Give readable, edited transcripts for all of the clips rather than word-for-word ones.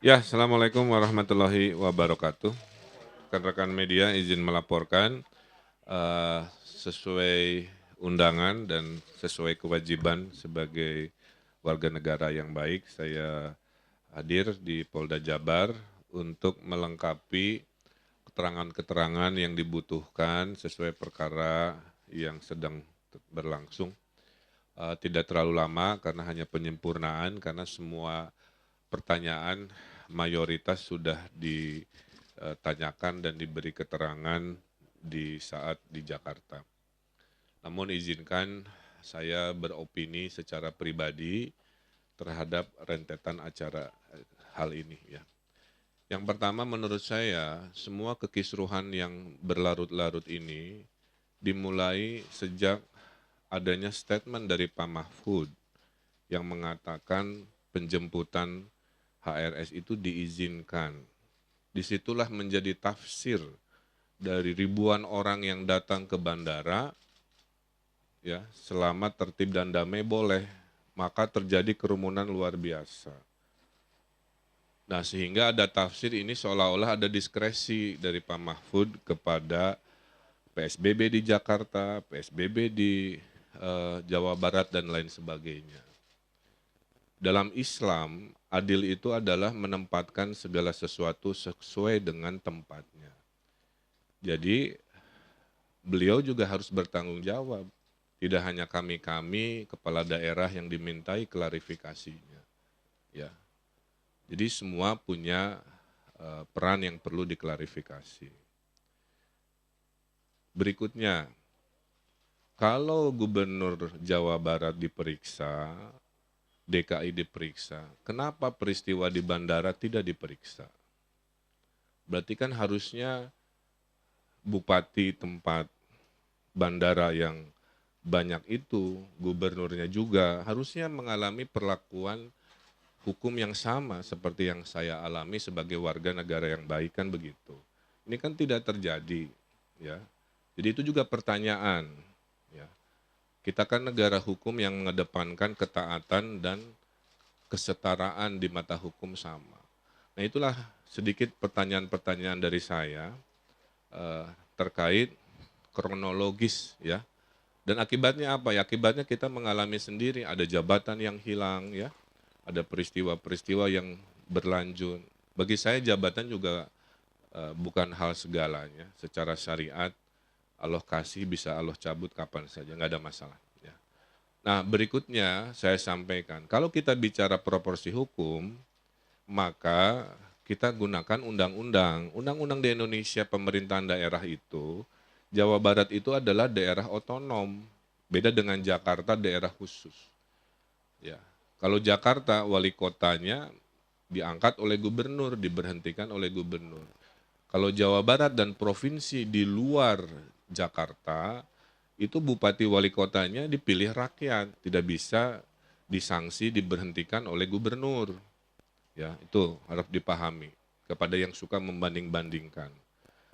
Ya, Assalamualaikum warahmatullahi wabarakatuh. Rekan-rekan media izin melaporkan sesuai undangan dan sesuai kewajiban sebagai warga negara yang baik, saya hadir di Polda Jabar untuk melengkapi keterangan-keterangan yang dibutuhkan sesuai perkara yang sedang berlangsung. Tidak terlalu lama karena hanya penyempurnaan, karena semua pertanyaan mayoritas sudah ditanyakan dan diberi keterangan di saat di Jakarta. Namun izinkan saya beropini secara pribadi terhadap rentetan acara hal ini ya. Yang pertama menurut saya semua kekisruhan yang berlarut-larut ini dimulai sejak adanya statement dari Pak Mahfud yang mengatakan penjemputan HRS itu diizinkan. Disitulah menjadi tafsir dari ribuan orang yang datang ke bandara, ya selama tertib dan damai boleh, maka terjadi kerumunan luar biasa. Nah sehingga ada tafsir ini seolah-olah ada diskresi dari Pak Mahfud kepada PSBB di Jakarta, PSBB di Jawa Barat dan lain sebagainya. Dalam Islam, adil itu adalah menempatkan segala sesuatu sesuai dengan tempatnya. Jadi beliau juga harus bertanggung jawab. Tidak hanya kami-kami kepala daerah yang dimintai klarifikasinya. Ya. Jadi semua punya peran yang perlu diklarifikasi. Berikutnya, kalau Gubernur Jawa Barat diperiksa, DKI diperiksa, kenapa peristiwa di bandara tidak diperiksa? Berarti kan harusnya bupati tempat bandara yang banyak itu, gubernurnya juga harusnya mengalami perlakuan hukum yang sama seperti yang saya alami sebagai warga negara yang baik, kan begitu. Ini kan tidak terjadi, ya. Jadi itu juga pertanyaan, ya. Kita kan negara hukum yang mengedepankan ketaatan dan kesetaraan di mata hukum sama. Nah itulah sedikit pertanyaan-pertanyaan dari saya terkait kronologis ya. Dan akibatnya apa ya? Akibatnya kita mengalami sendiri, ada jabatan yang hilang ya, ada peristiwa-peristiwa yang berlanjut. Bagi saya jabatan juga bukan hal segalanya. Secara syariat Allah kasih bisa Allah cabut kapan saja, nggak ada masalah. Ya. Nah berikutnya saya sampaikan, kalau kita bicara proporsi hukum, maka kita gunakan undang-undang. Undang-undang di Indonesia pemerintahan daerah itu, Jawa Barat itu adalah daerah otonom. Beda dengan Jakarta daerah khusus. Ya. Kalau Jakarta wali kotanya diangkat oleh gubernur, diberhentikan oleh gubernur. Kalau Jawa Barat dan provinsi di luar Jakarta, itu bupati wali kotanya dipilih rakyat, tidak bisa disanksi, diberhentikan oleh gubernur. Ya, itu harus dipahami kepada yang suka membanding-bandingkan.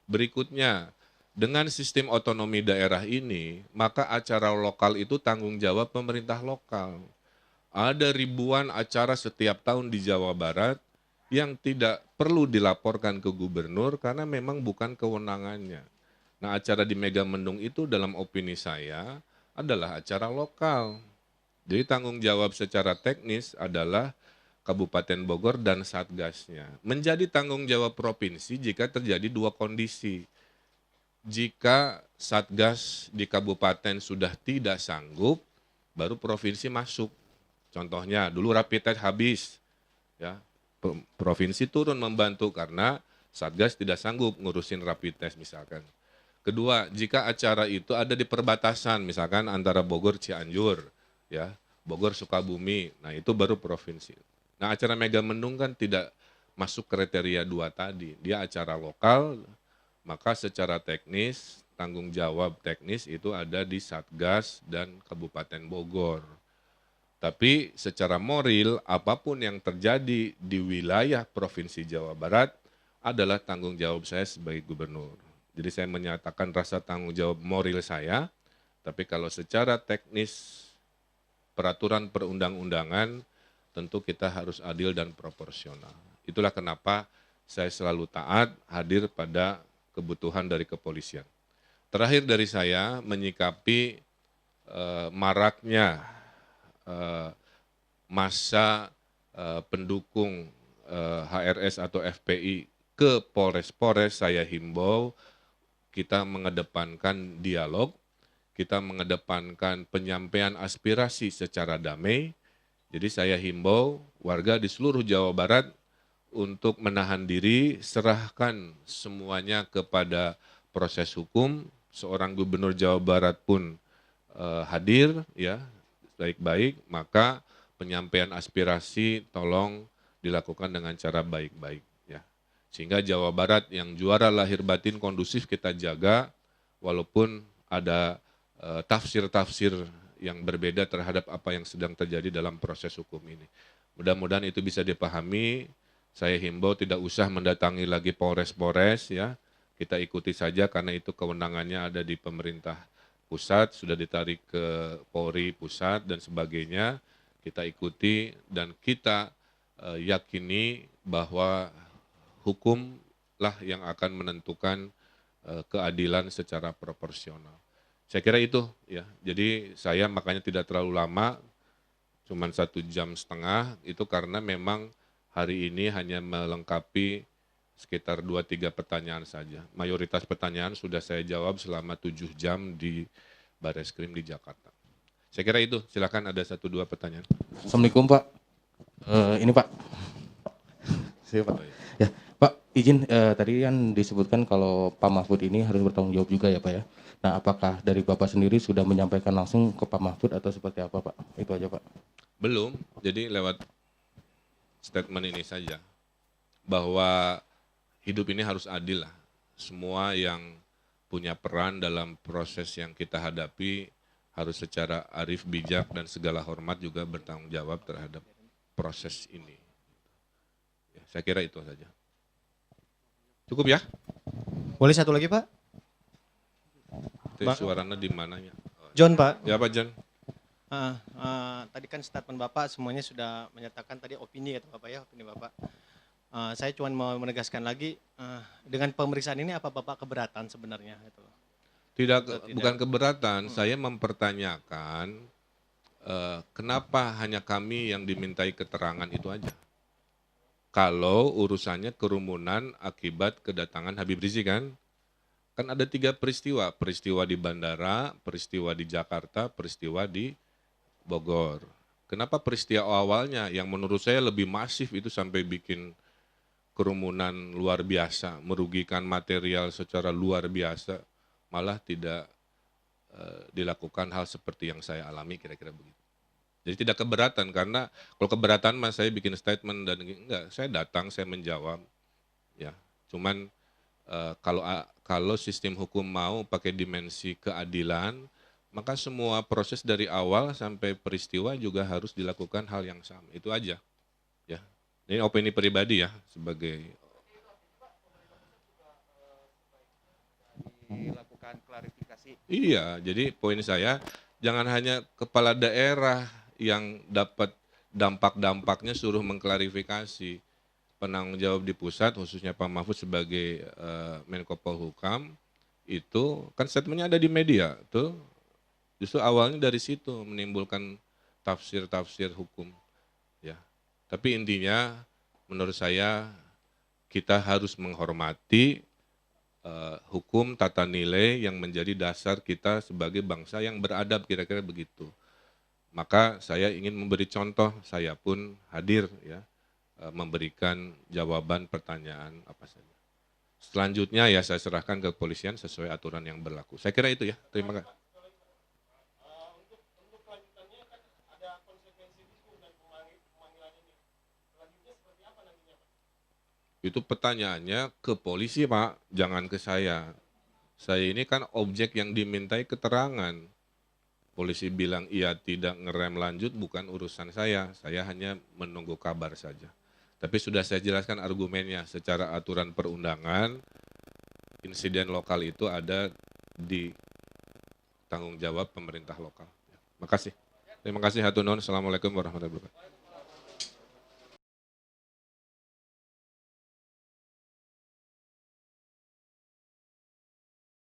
Berikutnya, dengan sistem otonomi daerah ini, maka acara lokal itu tanggung jawab pemerintah lokal. Ada ribuan acara setiap tahun di Jawa Barat yang tidak perlu dilaporkan ke gubernur karena memang bukan kewenangannya. Nah, acara di Megamendung itu dalam opini saya adalah acara lokal. Jadi tanggung jawab secara teknis adalah Kabupaten Bogor dan Satgasnya. Menjadi tanggung jawab provinsi jika terjadi dua kondisi. Jika Satgas di kabupaten sudah tidak sanggup, baru provinsi masuk. Contohnya dulu rapid test habis, ya provinsi turun membantu karena Satgas tidak sanggup ngurusin rapid test misalkan. Kedua, jika acara itu ada di perbatasan, misalkan antara Bogor Cianjur, ya Bogor Sukabumi, nah itu baru provinsi. Nah acara Megamendung kan tidak masuk kriteria dua tadi, dia acara lokal, maka secara teknis, tanggung jawab teknis itu ada di Satgas dan Kabupaten Bogor. Tapi secara moral, apapun yang terjadi di wilayah Provinsi Jawa Barat adalah tanggung jawab saya sebagai gubernur. Jadi saya menyatakan rasa tanggung jawab moral saya, tapi kalau secara teknis peraturan perundang-undangan, tentu kita harus adil dan proporsional. Itulah kenapa saya selalu taat hadir pada kebutuhan dari kepolisian. Terakhir dari saya menyikapi maraknya massa pendukung HRS atau FPI ke Polres-Polres, saya himbau kita mengedepankan dialog, kita mengedepankan penyampaian aspirasi secara damai. Jadi saya himbau warga di seluruh Jawa Barat untuk menahan diri, serahkan semuanya kepada proses hukum. Seorang gubernur Jawa Barat pun hadir, ya baik-baik, maka penyampaian aspirasi tolong dilakukan dengan cara baik-baik, ya. Sehingga Jawa Barat yang juara lahir batin kondusif kita jaga, walaupun ada tafsir-tafsir yang berbeda terhadap apa yang sedang terjadi dalam proses hukum ini. Mudah-mudahan itu bisa dipahami. Saya himbau tidak usah mendatangi lagi Polres-Polres, ya. Kita ikuti saja karena itu kewenangannya ada di pemerintah pusat, sudah ditarik ke Polri pusat dan sebagainya. Kita ikuti dan kita yakini bahwa hukumlah yang akan menentukan keadilan secara proporsional. Saya kira itu, ya. Jadi saya makanya tidak terlalu lama, cuma 1,5 jam, itu karena memang hari ini hanya melengkapi sekitar 2-3 pertanyaan saja. Mayoritas pertanyaan sudah saya jawab selama 7 jam di Bareskrim di Jakarta. Saya kira itu, silakan ada 1-2 pertanyaan. Assalamualaikum Pak. Ini Pak. Siapa? Ya, Pak, izin tadi kan disebutkan kalau Pak Mahfud ini harus bertanggung jawab juga ya Pak ya. Nah, apakah dari Bapak sendiri sudah menyampaikan langsung ke Pak Mahfud atau seperti apa Pak? Itu aja Pak. Belum, jadi lewat statement ini saja, bahwa hidup ini harus adil lah. Semua yang punya peran dalam proses yang kita hadapi harus secara arif, bijak, dan segala hormat juga bertanggung jawab terhadap proses ini. Ya, saya kira itu saja. Cukup ya? Boleh satu lagi Pak? Suaranya di mananya? John Pak. Ya Pak John. Tadi kan statement Bapak semuanya sudah menyatakan tadi opini kata Bapak ya, opini Bapak. Saya cuma mau menegaskan lagi, dengan pemeriksaan ini apa Bapak keberatan sebenarnya? Gitu. Tidak, bukan keberatan, saya mempertanyakan kenapa hanya kami yang dimintai keterangan itu aja. Kalau urusannya kerumunan akibat kedatangan Habib Rizik kan ada 3 peristiwa, peristiwa di bandara, peristiwa di Jakarta, peristiwa di Bogor. Kenapa peristiwa awalnya yang menurut saya lebih masif itu sampai bikin kerumunan luar biasa, merugikan material secara luar biasa, malah tidak dilakukan hal seperti yang saya alami, kira-kira begitu. Jadi tidak keberatan, karena kalau keberatan mas saya bikin statement dan enggak, saya datang, saya menjawab, ya. Cuman kalau sistem hukum mau pakai dimensi keadilan, maka semua proses dari awal sampai peristiwa juga harus dilakukan hal yang sama. Itu aja, ya. Ini opini pribadi ya, sebagai Dilakukan klarifikasi. Iya, jadi poin saya jangan hanya kepala daerah yang dapat dampak-dampaknya suruh mengklarifikasi. Penanggung jawab di pusat, khususnya Pak Mahfud sebagai Menko Polhukam, itu kan statementnya ada di media, tuh justru awalnya dari situ menimbulkan tafsir-tafsir hukum, ya. Tapi intinya menurut saya kita harus menghormati hukum tata nilai yang menjadi dasar kita sebagai bangsa yang beradab, kira-kira begitu. Maka saya ingin memberi contoh, saya pun hadir ya, memberikan jawaban pertanyaan apa saja. Selanjutnya ya saya serahkan ke kepolisian sesuai aturan yang berlaku. Saya kira itu ya. Terima kasih. Untuk kelanjutannya kan ada konsekuensi hukum dan pemanggilan ini. Selanjutnya seperti apa nantinya Pak? Itu pertanyaannya ke polisi Pak, jangan ke saya. Saya ini kan objek yang dimintai keterangan. Polisi bilang iya tidak ngerem lanjut bukan urusan saya hanya menunggu kabar saja. Tapi sudah saya jelaskan argumennya, secara aturan perundangan, insiden lokal itu ada di tanggung jawab pemerintah lokal. Makasih. Terima kasih hatur nuhun. Assalamualaikum warahmatullahi wabarakatuh.